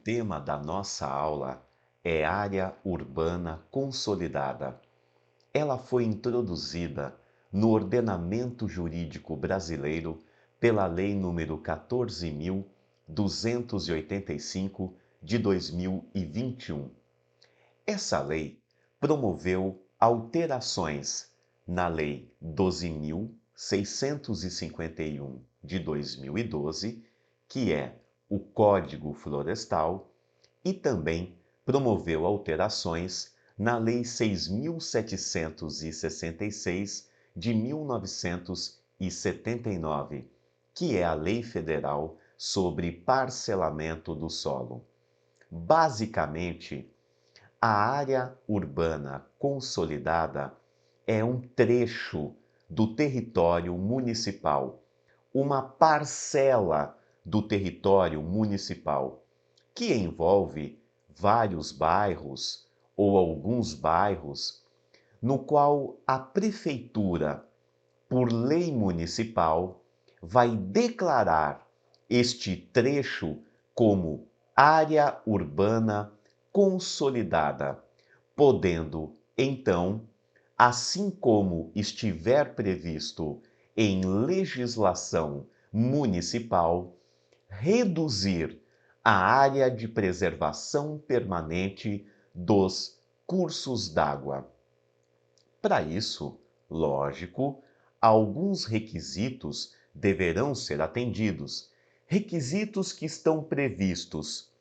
tema da nossa aula é Área Urbana Consolidada. Ela foi introduzida no ordenamento jurídico brasileiro pela Lei nº 14.285 de 2021. Essa lei promoveu alterações na Lei 12.651 de 2012, que é o Código Florestal, e também promoveu alterações na Lei 6.766 de 1979, que é a Lei Federal sobre Parcelamento do Solo. Basicamente, a área urbana consolidada é um trecho do território municipal, uma parcela do território municipal, que envolve vários bairros ou alguns bairros, no qual a prefeitura, por lei municipal, vai declarar este trecho como área urbana consolidada, podendo, então, assim como estiver previsto em legislação municipal, reduzir a área de preservação permanente dos cursos d'água. Para isso, lógico, alguns requisitos deverão ser atendidos, requisitos que estão previstos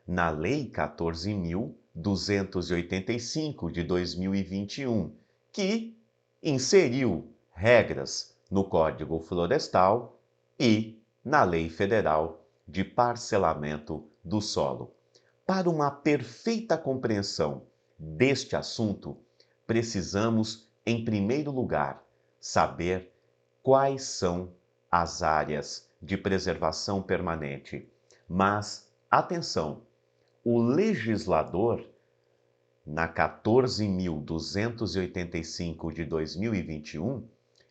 na Lei 14.285 de 2021, que inseriu regras no Código Florestal e na Lei Federal de Parcelamento do Solo. Para uma perfeita compreensão deste assunto, precisamos, em primeiro lugar, saber quais são as áreas de preservação permanente. Mas, atenção, o legislador, na 14.285 de 2021,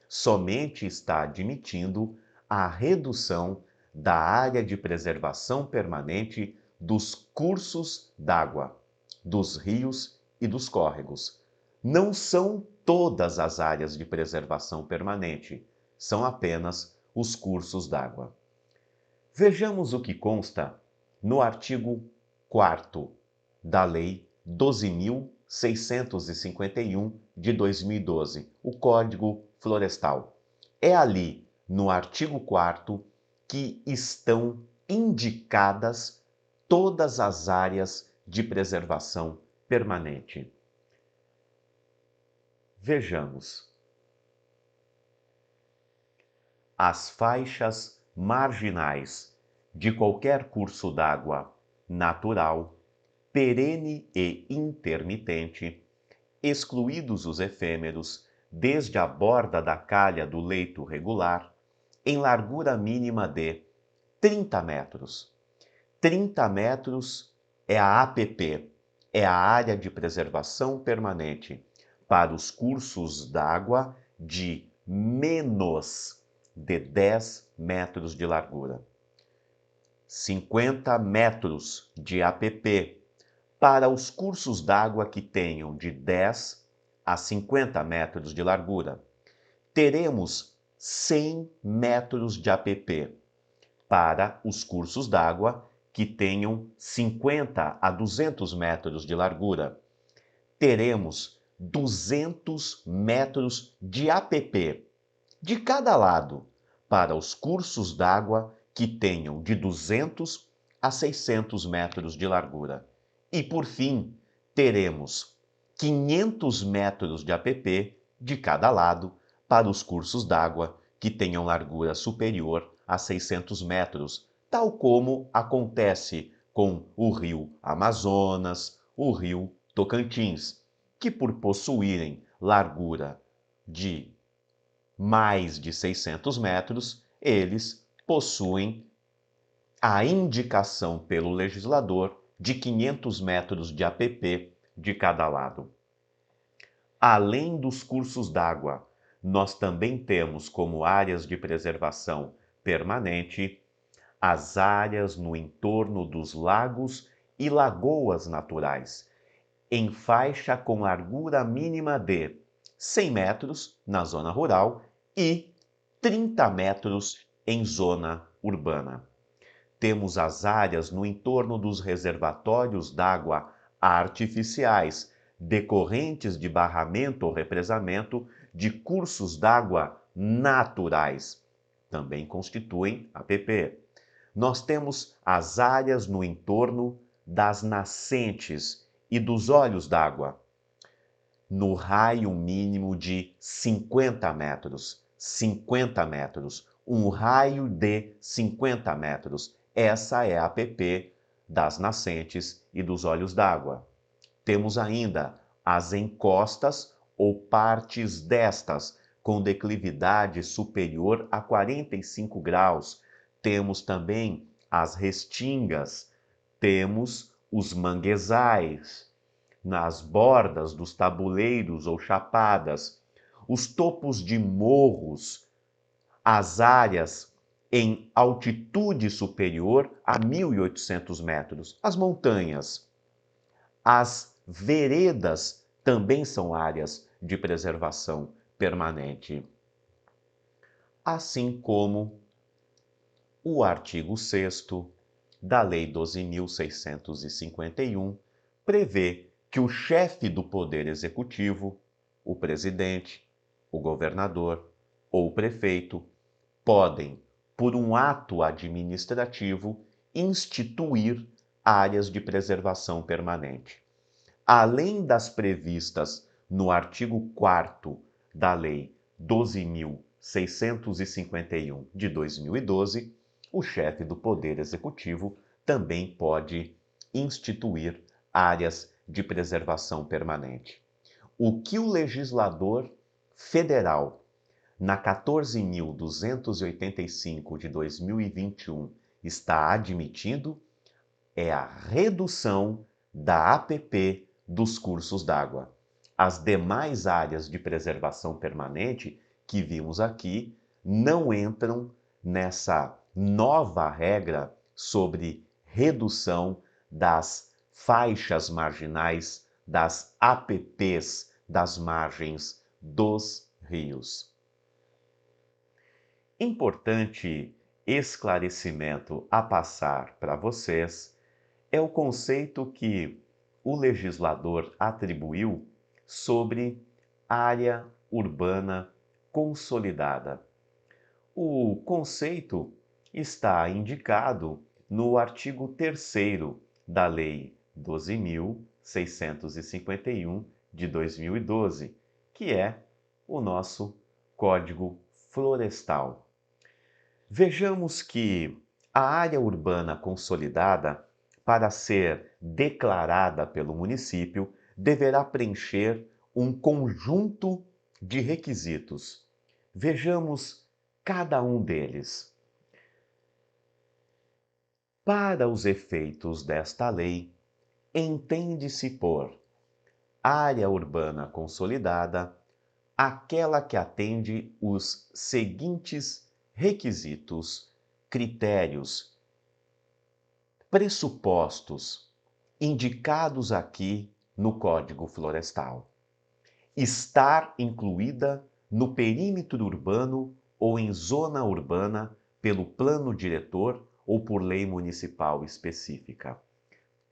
somente está admitindo a redução da área de preservação permanente dos cursos d'água, dos rios e dos córregos. Não são todas as áreas de preservação permanente, são apenas os cursos d'água. Vejamos o que consta no artigo 4º da Lei 12.651 de 2012, o Código Florestal. É ali, no artigo 4º, que estão indicadas todas as áreas de preservação permanente. Vejamos. As faixas marginais de qualquer curso d'água natural, perene e intermitente, excluídos os efêmeros, desde a borda da calha do leito regular, em largura mínima de 30 metros. 30 metros é a APP, é a área de preservação permanente, para os cursos d'água de menos de 10 metros de largura. 50 metros de APP para os cursos d'água que tenham de 10 a 50 metros de largura. Teremos 100 metros de APP para os cursos d'água que tenham 50 a 200 metros de largura. Teremos 200 metros de APP de cada lado para os cursos d'água que tenham de 200 a 600 metros de largura. E, por fim, teremos 500 metros de APP de cada lado para os cursos d'água que tenham largura superior a 600 metros, tal como acontece com o rio Amazonas, o rio Tocantins, que por possuírem largura de mais de 600 metros, eles possuem a indicação pelo legislador de 500 metros de APP de cada lado. Além dos cursos d'água, nós também temos como áreas de preservação permanente as áreas no entorno dos lagos e lagoas naturais, em faixa com largura mínima de 100 metros na zona rural e 30 metros em zona urbana. Temos as áreas no entorno dos reservatórios d'água artificiais, decorrentes de barramento ou represamento de cursos d'água naturais. Também constituem APP. Nós temos as áreas no entorno das nascentes e dos olhos d'água, no raio mínimo de 50 metros. 50 metros. Um raio de 50 metros. Essa é a APP das nascentes e dos olhos d'água. Temos ainda as encostas ou partes destas, com declividade superior a 45 graus. Temos também as restingas, temos os manguezais, nas bordas dos tabuleiros ou chapadas, os topos de morros, as áreas em altitude superior a 1.800 metros, as montanhas. As veredas também são áreas de preservação permanente. Assim como o artigo 6º da Lei 12.651 prevê que o chefe do Poder Executivo, o presidente, o governador ou o prefeito, podem, por um ato administrativo, instituir áreas de preservação permanente. Além das previstas no artigo 4º da Lei 12.651 de 2012, o chefe do Poder Executivo também pode instituir áreas de preservação permanente. O que o legislador federal, na 14.285 de 2021, está admitindo é a redução da APP dos cursos d'água. As demais áreas de preservação permanente que vimos aqui não entram nessa nova regra sobre redução das faixas marginais das APPs das margens dos rios. Importante esclarecimento a passar para vocês é o conceito que o legislador atribuiu sobre área urbana consolidada. O conceito está indicado no artigo 3º da Lei 12.651 de 2012, que é o nosso Código Florestal. Vejamos que a área urbana consolidada, para ser declarada pelo município, deverá preencher um conjunto de requisitos. Vejamos cada um deles. Para os efeitos desta lei, entende-se por área urbana consolidada aquela que atende os seguintes requisitos, critérios, pressupostos indicados aqui no Código Florestal. Estar incluída no perímetro urbano ou em zona urbana pelo plano diretor ou por lei municipal específica.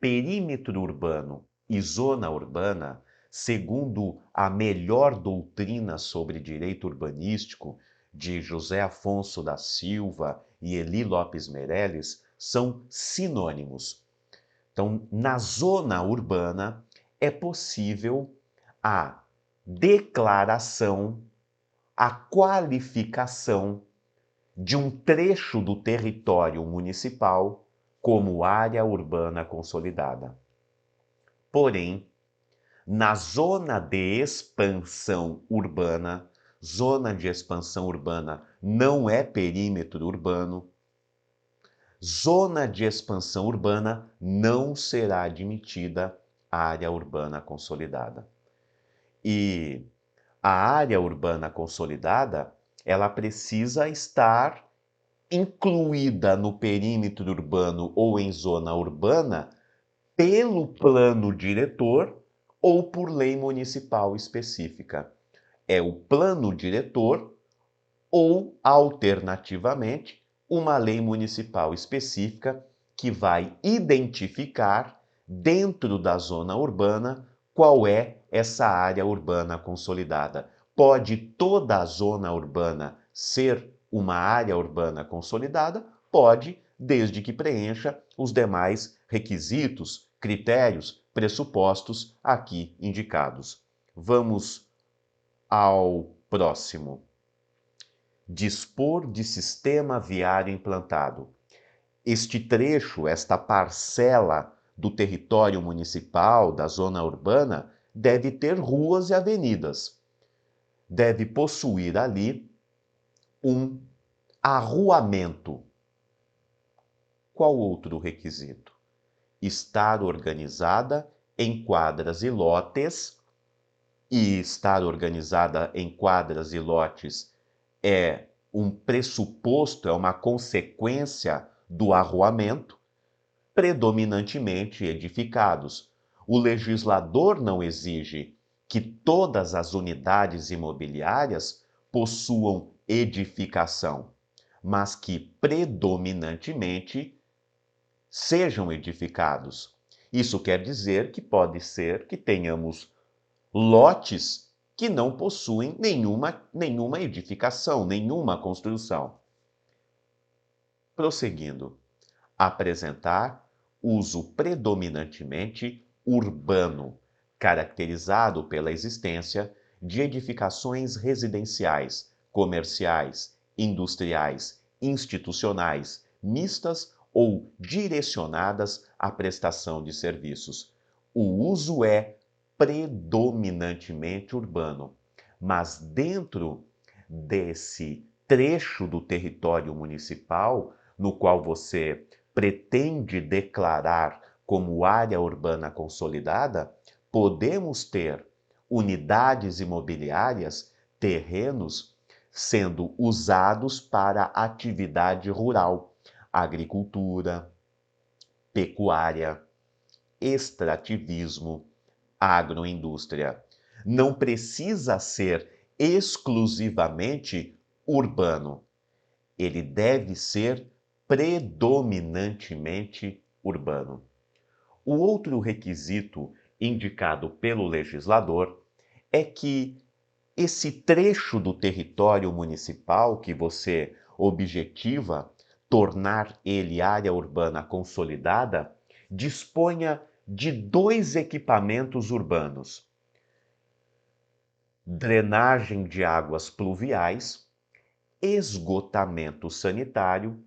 Perímetro urbano e zona urbana, segundo a melhor doutrina sobre direito urbanístico de José Afonso da Silva e Eli Lopes Meireles, são sinônimos. Então, na zona urbana é possível a declaração, a qualificação de um trecho do território municipal como área urbana consolidada. Porém, na zona de expansão urbana, zona de expansão urbana não é perímetro urbano, zona de expansão urbana não será admitida área urbana consolidada. E a área urbana consolidada, ela precisa estar incluída no perímetro urbano ou em zona urbana pelo plano diretor ou por lei municipal específica. É o plano diretor ou, alternativamente, uma lei municipal específica que vai identificar dentro da zona urbana qual é essa área urbana consolidada. Pode toda a zona urbana ser uma área urbana consolidada? Pode, desde que preencha os demais requisitos, critérios, pressupostos aqui indicados. Vamos ao próximo. Dispor de sistema viário implantado. Este trecho, esta parcela do território municipal, da zona urbana, deve ter ruas e avenidas. Deve possuir ali um arruamento. Qual outro requisito? Estar organizada em quadras e lotes, e estar organizada em quadras e lotes é um pressuposto, é uma consequência do arruamento, predominantemente edificados. O legislador não exige que todas as unidades imobiliárias possuam edificação, mas que predominantemente sejam edificados. Isso quer dizer que pode ser que tenhamos lotes que não possuem nenhuma edificação, nenhuma construção. Prosseguindo, apresentar uso predominantemente urbano, caracterizado pela existência de edificações residenciais, comerciais, industriais, institucionais, mistas ou direcionadas à prestação de serviços. O uso é predominantemente urbano, mas dentro desse trecho do território municipal, no qual você pretende declarar como área urbana consolidada, podemos ter unidades imobiliárias, terrenos sendo usados para atividade rural, agricultura, pecuária, extrativismo, agroindústria. Não precisa ser exclusivamente urbano. Ele deve ser predominantemente urbano. O outro requisito indicado pelo legislador é que esse trecho do território municipal que você objetiva tornar ele área urbana consolidada disponha de 2 equipamentos urbanos: drenagem de águas pluviais, esgotamento sanitário,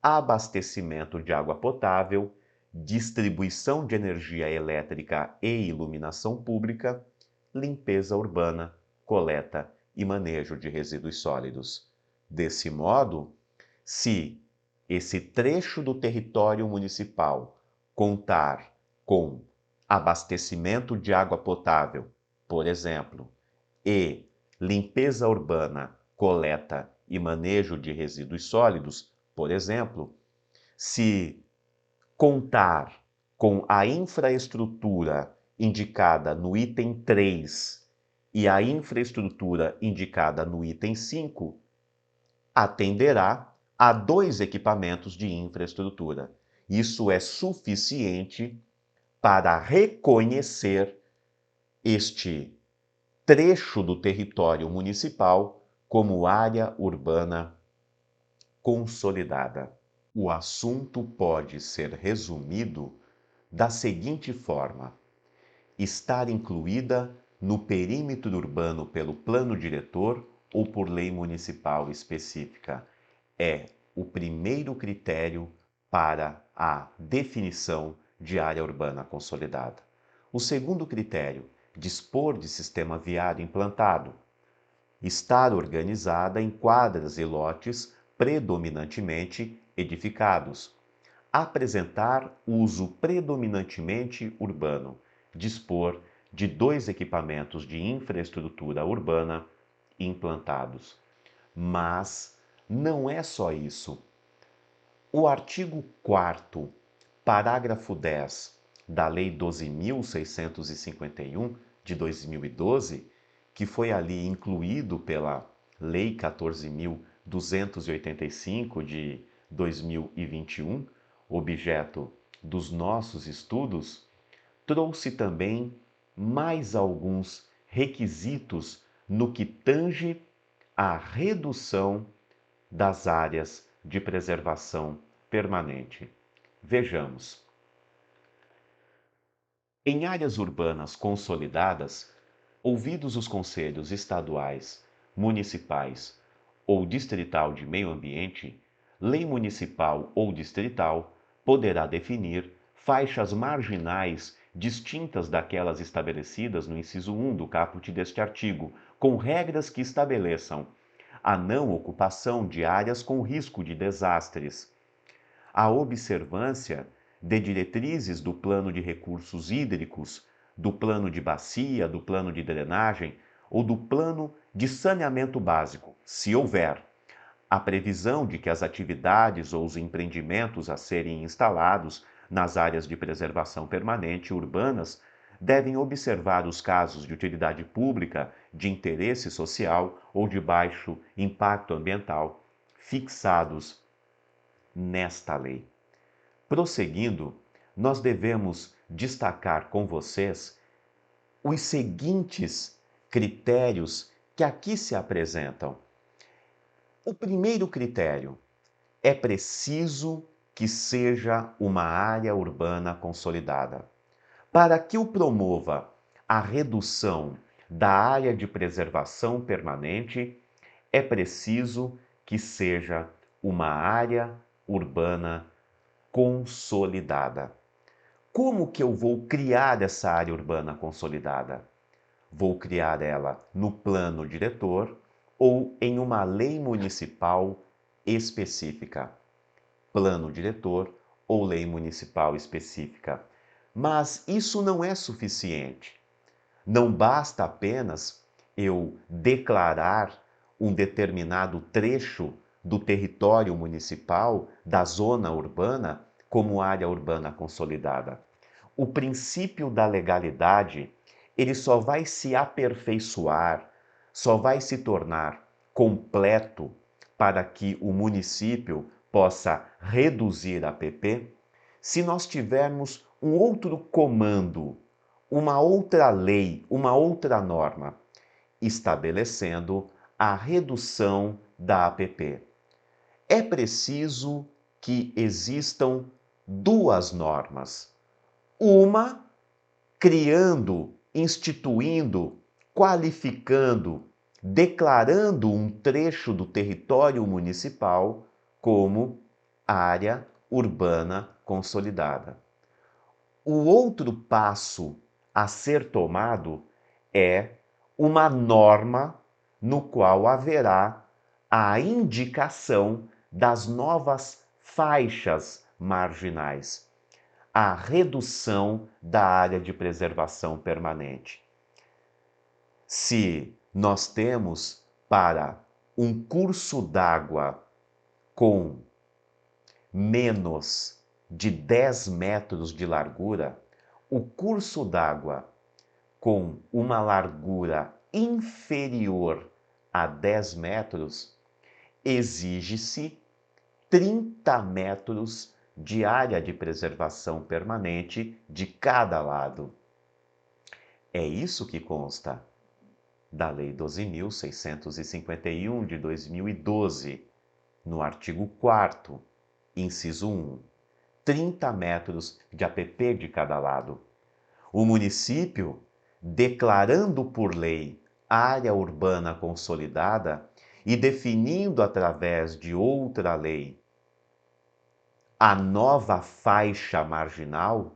abastecimento de água potável, distribuição de energia elétrica e iluminação pública, limpeza urbana, coleta e manejo de resíduos sólidos. Desse modo, se esse trecho do território municipal contar com abastecimento de água potável, por exemplo, e limpeza urbana, coleta e manejo de resíduos sólidos, por exemplo, se contar com a infraestrutura indicada no item 3 e a infraestrutura indicada no item 5, atenderá a 2 equipamentos de infraestrutura. Isso é suficiente para reconhecer este trecho do território municipal como área urbana consolidada. O assunto pode ser resumido da seguinte forma: estar incluída no perímetro urbano pelo plano diretor ou por lei municipal específica é o primeiro critério para a definição de área urbana consolidada. O segundo critério, dispor de sistema viário implantado, estar organizada em quadras e lotes predominantemente edificados, apresentar uso predominantemente urbano, dispor de 2 equipamentos de infraestrutura urbana implantados. Mas não é só isso. O artigo 4º, parágrafo 10 da Lei 12.651 de 2012, que foi ali incluído pela Lei 14.285 de 2021, objeto dos nossos estudos, trouxe também mais alguns requisitos no que tange à redução das áreas de preservação permanente. Vejamos. Em áreas urbanas consolidadas, ouvidos os conselhos estaduais, municipais ou distrital de meio ambiente, lei municipal ou distrital poderá definir faixas marginais distintas daquelas estabelecidas no inciso 1 do caput deste artigo, com regras que estabeleçam a não ocupação de áreas com risco de desastres, a observância de diretrizes do plano de recursos hídricos, do plano de bacia, do plano de drenagem ou do plano de saneamento básico, se houver, a previsão de que as atividades ou os empreendimentos a serem instalados nas áreas de preservação permanente urbanas devem observar os casos de utilidade pública, de interesse social ou de baixo impacto ambiental fixados nesta lei. Prosseguindo, nós devemos destacar com vocês os seguintes critérios que aqui se apresentam. O primeiro critério: é preciso que seja uma área urbana consolidada. Para que o promova a redução da área de preservação permanente, é preciso que seja uma área urbana consolidada. Como que eu vou criar essa área urbana consolidada? Vou criar ela no plano diretor ou em uma lei municipal específica. Plano diretor ou lei municipal específica. Mas isso não é suficiente. Não basta apenas eu declarar um determinado trecho do território municipal, da zona urbana, como área urbana consolidada. O princípio da legalidade, ele só vai se aperfeiçoar, só vai se tornar completo para que o município possa reduzir a APP, se nós tivermos um outro comando, uma outra lei, uma outra norma, estabelecendo a redução da APP. É preciso que existam duas normas. Uma criando, instituindo, qualificando, declarando um trecho do território municipal como área urbana consolidada. O outro passo a ser tomado é uma norma no qual haverá a indicação das novas faixas marginais, a redução da área de preservação permanente. Se nós temos para um curso d'água com menos de 10 metros de largura, o curso d'água com uma largura inferior a 10 metros, exige-se 30 metros de área de preservação permanente de cada lado. É isso que consta da Lei 12.651 de 2012, no artigo 4º, inciso 1, 30 metros de APP de cada lado. O município, declarando por lei área urbana consolidada e definindo através de outra lei a nova faixa marginal,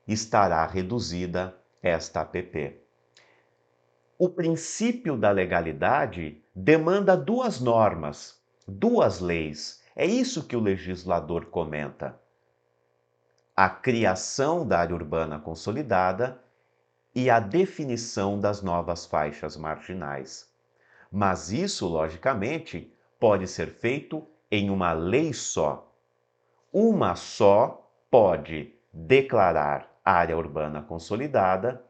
estará reduzida esta APP. O princípio da legalidade demanda duas normas, duas leis. É isso que o legislador comenta. A criação da área urbana consolidada e a definição das novas faixas marginais. Mas isso, logicamente, pode ser feito em uma lei só. Uma só pode declarar área urbana consolidada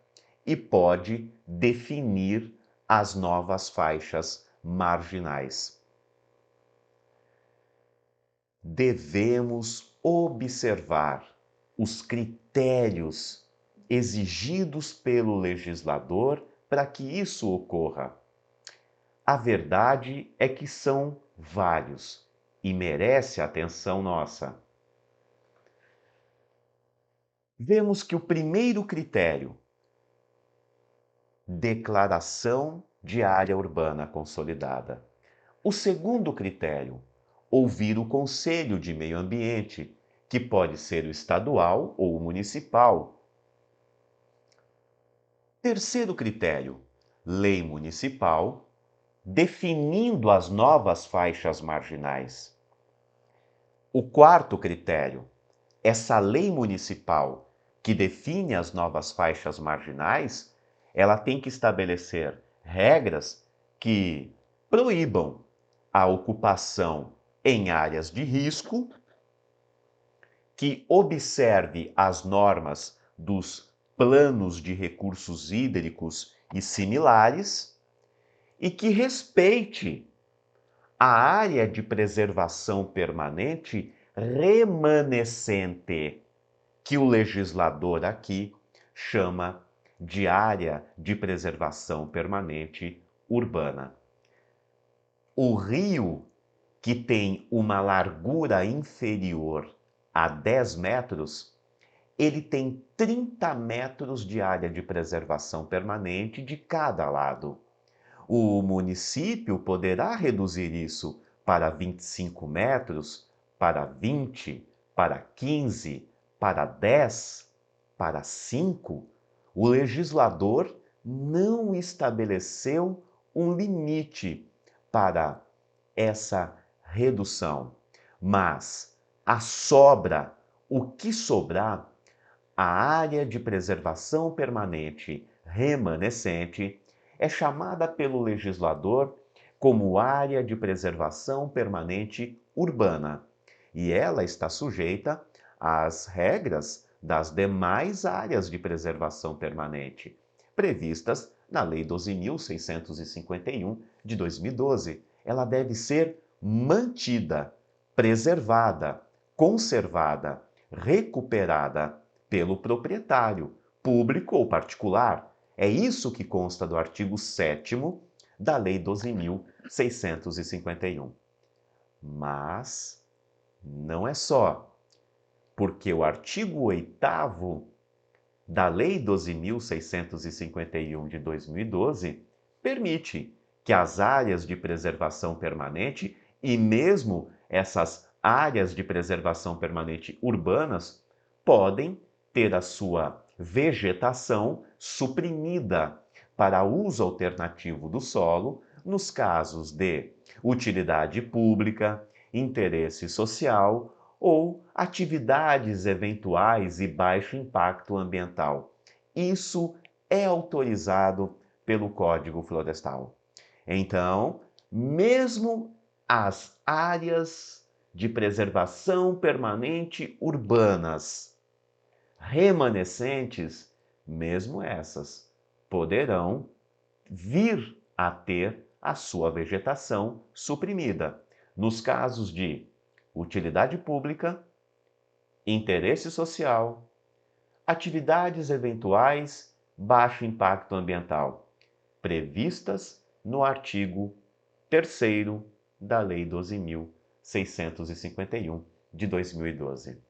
e pode definir as novas faixas marginais. Devemos observar os critérios exigidos pelo legislador para que isso ocorra. A verdade é que são vários e merece a atenção nossa. Vemos que o primeiro critério, declaração de área urbana consolidada. O segundo critério, ouvir o Conselho de Meio Ambiente, que pode ser o estadual ou o municipal. Terceiro critério, lei municipal, definindo as novas faixas marginais. O quarto critério, essa lei municipal que define as novas faixas marginais, ela tem que estabelecer regras que proíbam a ocupação em áreas de risco, que observe as normas dos planos de recursos hídricos e similares e que respeite a área de preservação permanente remanescente, que o legislador aqui chama de área de preservação permanente urbana. O rio que tem uma largura inferior a 10 metros, ele tem 30 metros de área de preservação permanente de cada lado. O município poderá reduzir isso para 25 metros, para 20, para 15, para 10, para 5. O legislador não estabeleceu um limite para essa redução, mas a sobra, o que sobrar, a área de preservação permanente remanescente é chamada pelo legislador como área de preservação permanente urbana, e ela está sujeita às regras das demais áreas de preservação permanente, previstas na Lei 12.651 de 2012. Ela deve ser mantida, preservada, conservada, recuperada pelo proprietário, público ou particular. É isso que consta do artigo 7º da Lei 12.651. Mas não é só, porque o artigo 8º da Lei 12.651 de 2012 permite que as áreas de preservação permanente e mesmo essas áreas de preservação permanente urbanas podem ter a sua vegetação suprimida para uso alternativo do solo nos casos de utilidade pública, interesse social ou atividades eventuais e baixo impacto ambiental. Isso é autorizado pelo Código Florestal. Então, mesmo as áreas de preservação permanente urbanas remanescentes, mesmo essas, poderão vir a ter a sua vegetação suprimida, nos casos de utilidade pública, interesse social, atividades eventuais, baixo impacto ambiental, previstas no artigo 3º da Lei 12.651 de 2012.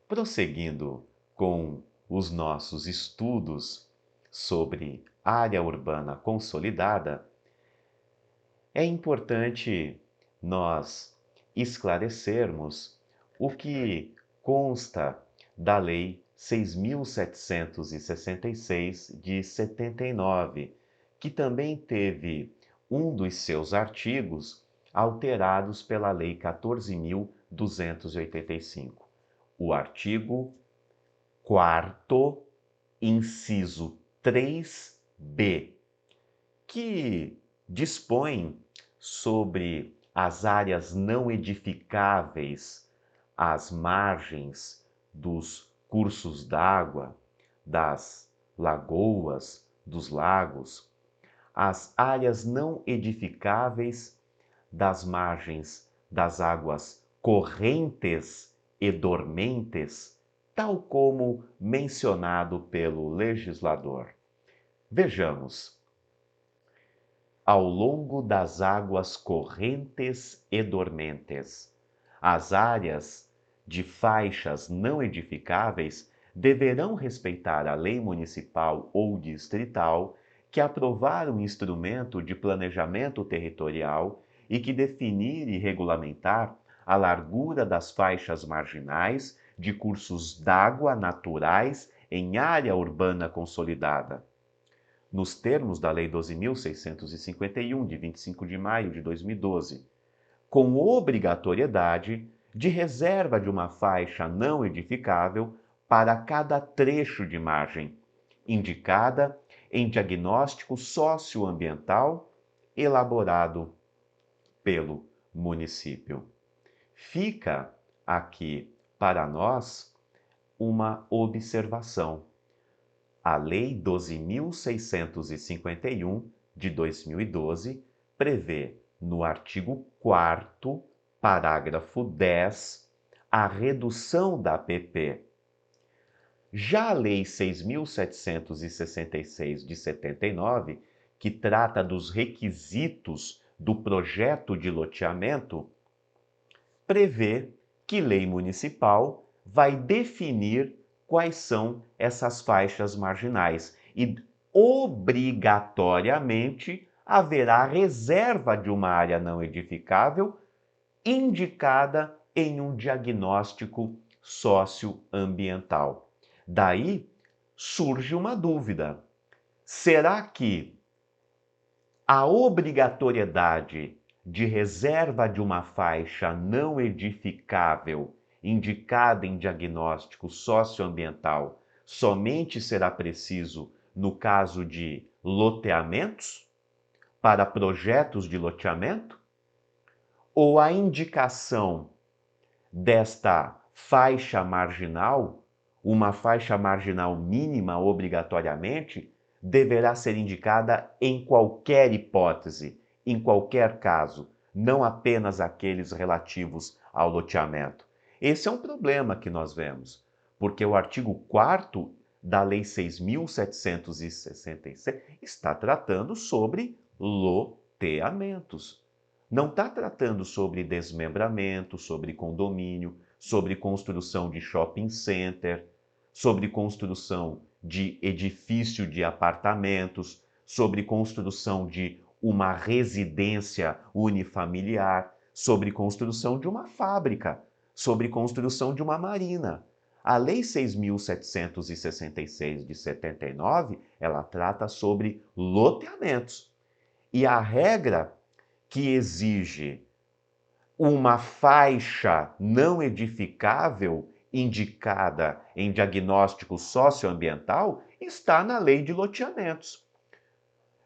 Prosseguindo com os nossos estudos sobre área urbana consolidada, é importante nós esclarecermos o que consta da Lei 6.766 de 79, que também teve um dos seus artigos alterados pela Lei 14.285. O artigo 4º, inciso 3b, que dispõe sobre as áreas não edificáveis às margens dos cursos d'água, das lagoas, dos lagos, as áreas não edificáveis das margens das águas correntes e dormentes, tal como mencionado pelo legislador. Vejamos. Ao longo das águas correntes e dormentes, as áreas de faixas não edificáveis deverão respeitar a lei municipal ou distrital que aprovar o instrumento de planejamento territorial e que definir e regulamentar a largura das faixas marginais de cursos d'água naturais em área urbana consolidada, nos termos da Lei 12.651, de 25 de maio de 2012, com obrigatoriedade de reserva de uma faixa não edificável para cada trecho de margem, indicada em diagnóstico socioambiental elaborado pelo município. Fica aqui para nós uma observação. A Lei 12.651, de 2012, prevê, no artigo 4º, parágrafo 10, a redução da APP. Já a Lei 6.766, de 79, que trata dos requisitos do projeto de loteamento, prevê que lei municipal vai definir quais são essas faixas marginais e obrigatoriamente haverá reserva de uma área não edificável indicada em um diagnóstico socioambiental. Daí surge uma dúvida: será que a obrigatoriedade de reserva de uma faixa não edificável indicada em diagnóstico socioambiental somente será preciso no caso de loteamentos, para projetos de loteamento? Ou a indicação desta faixa marginal, uma faixa marginal mínima obrigatoriamente, deverá ser indicada em qualquer hipótese, em qualquer caso, não apenas aqueles relativos ao loteamento? Esse é um problema que nós vemos, porque o artigo 4º da Lei 6.766 está tratando sobre loteamentos. Não está tratando sobre desmembramento, sobre condomínio, sobre construção de shopping center, sobre construção de edifício de apartamentos, sobre construção de uma residência unifamiliar, sobre construção de uma fábrica, sobre construção de uma marina. A Lei 6.766 de 79, ela trata sobre loteamentos. E a regra que exige uma faixa não edificável indicada em diagnóstico socioambiental está na Lei de Loteamentos.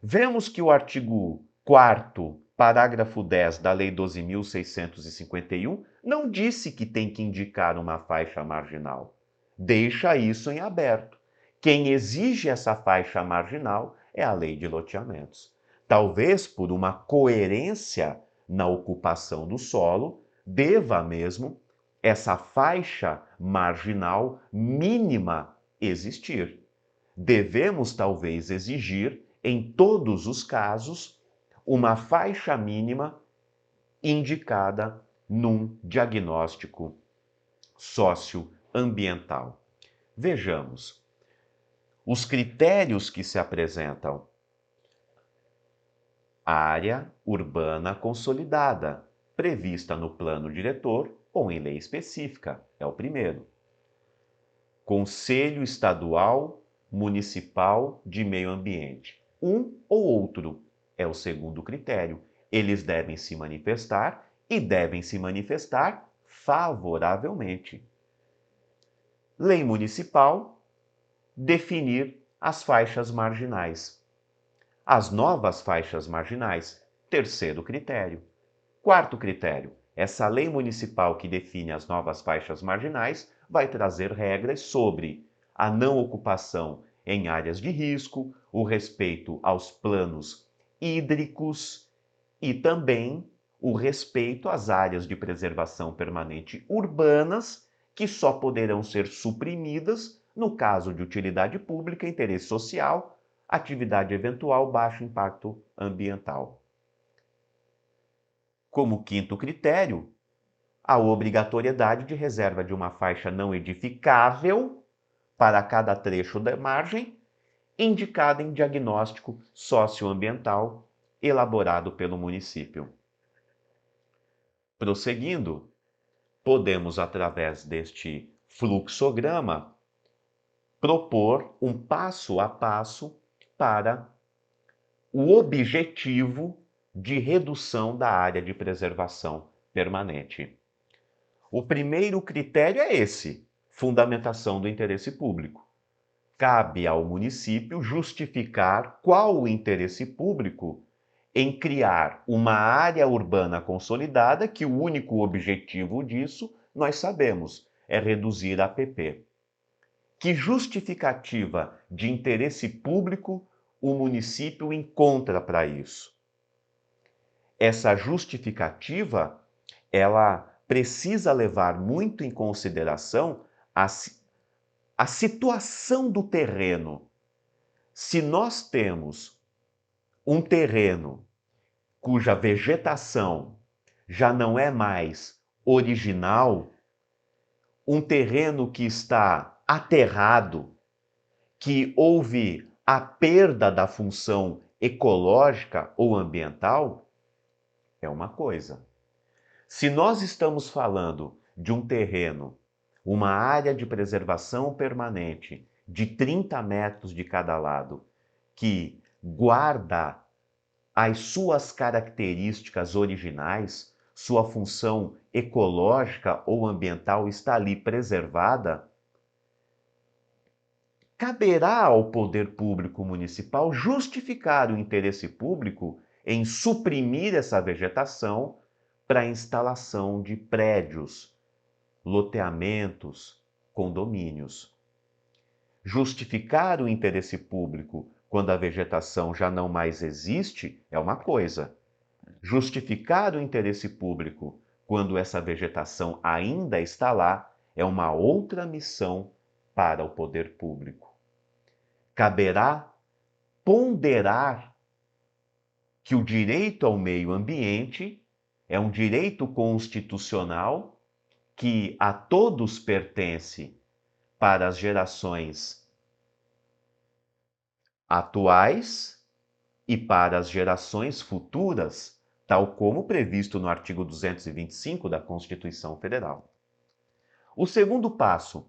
Vemos que o artigo 4º, parágrafo 10 da Lei 12.651 não disse que tem que indicar uma faixa marginal. Deixa isso em aberto. Quem exige essa faixa marginal é a Lei de Loteamentos. Talvez por uma coerência na ocupação do solo, deva mesmo essa faixa marginal mínima existir. Devemos talvez exigir, em todos os casos, uma faixa mínima indicada num diagnóstico socioambiental. Vejamos. Os critérios que se apresentam: área urbana consolidada, prevista no plano diretor ou em lei específica, é o primeiro. Conselho Estadual Municipal de Meio Ambiente, um ou outro, é o segundo critério. Eles devem se manifestar e devem se manifestar favoravelmente. Lei municipal, definir as faixas marginais. As novas faixas marginais Terceiro critério. Quarto critério. Essa lei municipal que define as novas faixas marginais vai trazer regras sobre a não ocupação em áreas de risco, o respeito aos planos hídricos e também o respeito às áreas de preservação permanente urbanas, que só poderão ser suprimidas no caso de utilidade pública, interesse social, atividade eventual, baixo impacto ambiental. Como quinto critério, a obrigatoriedade de reserva de uma faixa não edificável para cada trecho da margem, indicada em diagnóstico socioambiental elaborado pelo município. Prosseguindo, podemos, através deste fluxograma, propor um passo a passo para o objetivo de redução da área de preservação permanente. O primeiro critério é esse: fundamentação do interesse público. Cabe ao município justificar qual o interesse público em criar uma área urbana consolidada, que o único objetivo disso, nós sabemos, é reduzir a APP. Que justificativa de interesse público o município encontra para isso? Essa justificativa, ela precisa levar muito em consideração a situação do terreno. Se nós temos um terreno cuja vegetação já não é mais original, um terreno que está aterrado, que houve a perda da função ecológica ou ambiental, é uma coisa. Se nós estamos falando de um terreno, uma área de preservação permanente de 30 metros de cada lado, que guarda as suas características originais, sua função ecológica ou ambiental está ali preservada, caberá ao poder público municipal justificar o interesse público em suprimir essa vegetação para a instalação de prédios, loteamentos, condomínios. Justificar o interesse público quando a vegetação já não mais existe é uma coisa. Justificar o interesse público quando essa vegetação ainda está lá é uma outra missão para o poder público. Caberá ponderar que o direito ao meio ambiente é um direito constitucional que a todos pertence para as gerações atuais e para as gerações futuras, tal como previsto no artigo 225 da Constituição Federal. O segundo passo,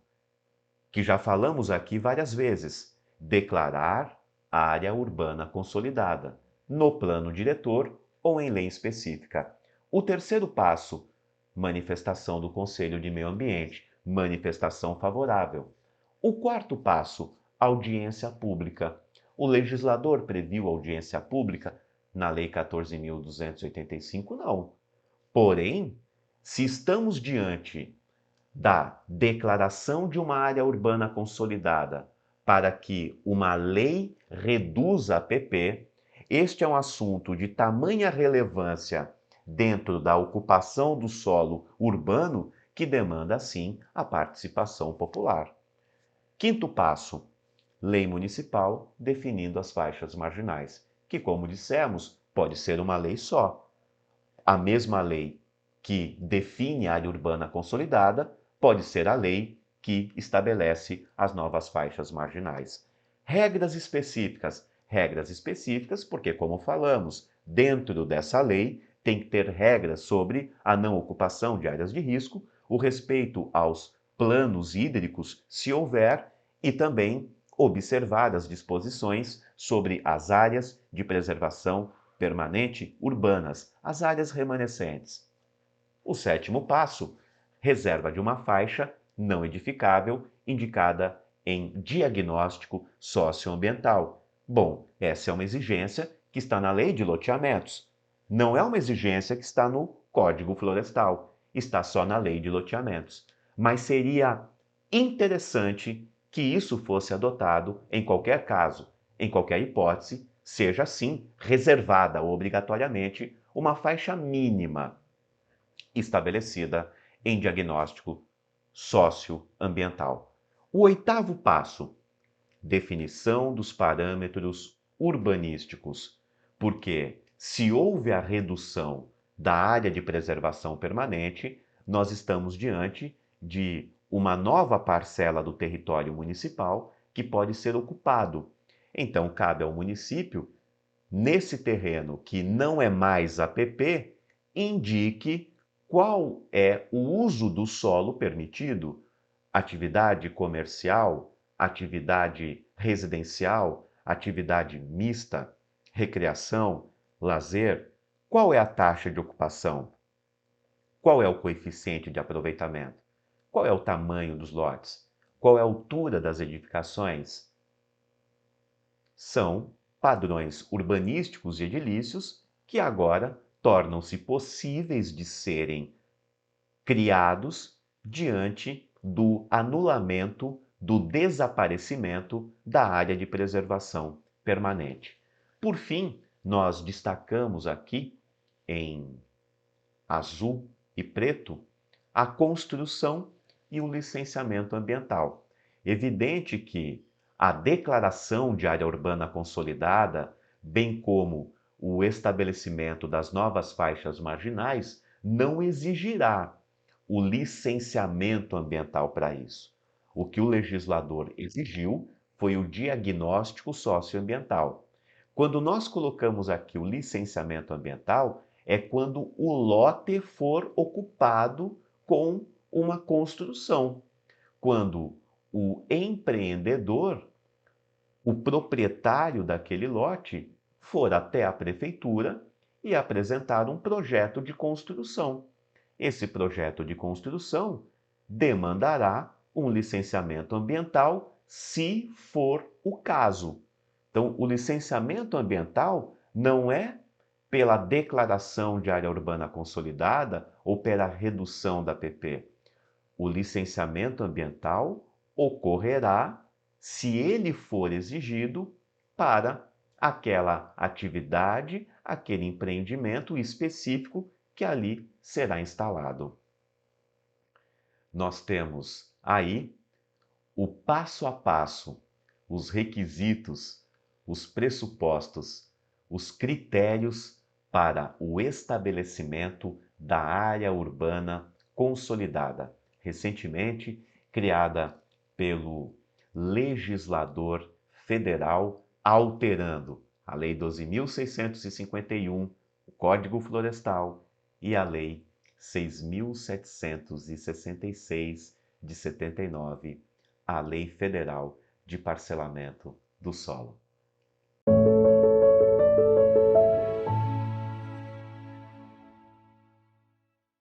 que já falamos aqui várias vezes, declarar a área urbana consolidada, no plano diretor ou em lei específica. O terceiro passo, manifestação do Conselho de Meio Ambiente, manifestação favorável. O quarto passo, audiência pública. O legislador previu audiência pública na Lei 14.285? Não. Porém, se estamos diante da declaração de uma área urbana consolidada para que uma lei reduza a APP, este é um assunto de tamanha relevância dentro da ocupação do solo urbano que demanda, sim, a participação popular. Quinto passo, lei municipal definindo as faixas marginais, que, como dissemos, pode ser uma lei só. A mesma lei que define a área urbana consolidada pode ser a lei que estabelece as novas faixas marginais. Regras específicas porque, como falamos, dentro dessa lei tem que ter regras sobre a não ocupação de áreas de risco, o respeito aos planos hídricos, se houver, e também observar as disposições sobre as áreas de preservação permanente urbanas, as áreas remanescentes. O sétimo passo, reserva de uma faixa não edificável indicada em diagnóstico socioambiental. Bom, essa é uma exigência que está na lei de loteamentos. Não é uma exigência que está no Código Florestal, está só na Lei de Loteamentos. Mas seria interessante que isso fosse adotado em qualquer caso, em qualquer hipótese, seja assim reservada obrigatoriamente uma faixa mínima estabelecida em diagnóstico socioambiental. O oitavo passo, definição dos parâmetros urbanísticos, porque se houve a redução da área de preservação permanente, nós estamos diante de uma nova parcela do território municipal que pode ser ocupado. Então, cabe ao município, nesse terreno que não é mais APP, indique qual é o uso do solo permitido, atividade comercial, atividade residencial, atividade mista, recreação, lazer. Qual é a taxa de ocupação? Qual é o coeficiente de aproveitamento? Qual é o tamanho dos lotes? Qual é a altura das edificações? São padrões urbanísticos e edilícios que agora tornam-se possíveis de serem criados diante do anulamento, do desaparecimento da área de preservação permanente. Por fim, nós destacamos aqui em azul e preto a construção e o licenciamento ambiental. Evidente que a declaração de área urbana consolidada, bem como o estabelecimento das novas faixas marginais, não exigirá o licenciamento ambiental para isso. O que o legislador exigiu foi o diagnóstico socioambiental. Quando nós colocamos aqui o licenciamento ambiental, é quando o lote for ocupado com uma construção. Quando o empreendedor, o proprietário daquele lote, for até a prefeitura e apresentar um projeto de construção. Esse projeto de construção demandará um licenciamento ambiental, se for o caso. Então, o licenciamento ambiental não é pela declaração de área urbana consolidada ou pela redução da PP. O licenciamento ambiental ocorrerá se ele for exigido para aquela atividade, aquele empreendimento específico que ali será instalado. Nós temos aí o passo a passo, os requisitos, os pressupostos, os critérios para o estabelecimento da área urbana consolidada, recentemente criada pelo legislador federal, alterando a Lei 12.651, o Código Florestal e a Lei 6.766 de 79, a Lei Federal de Parcelamento do Solo.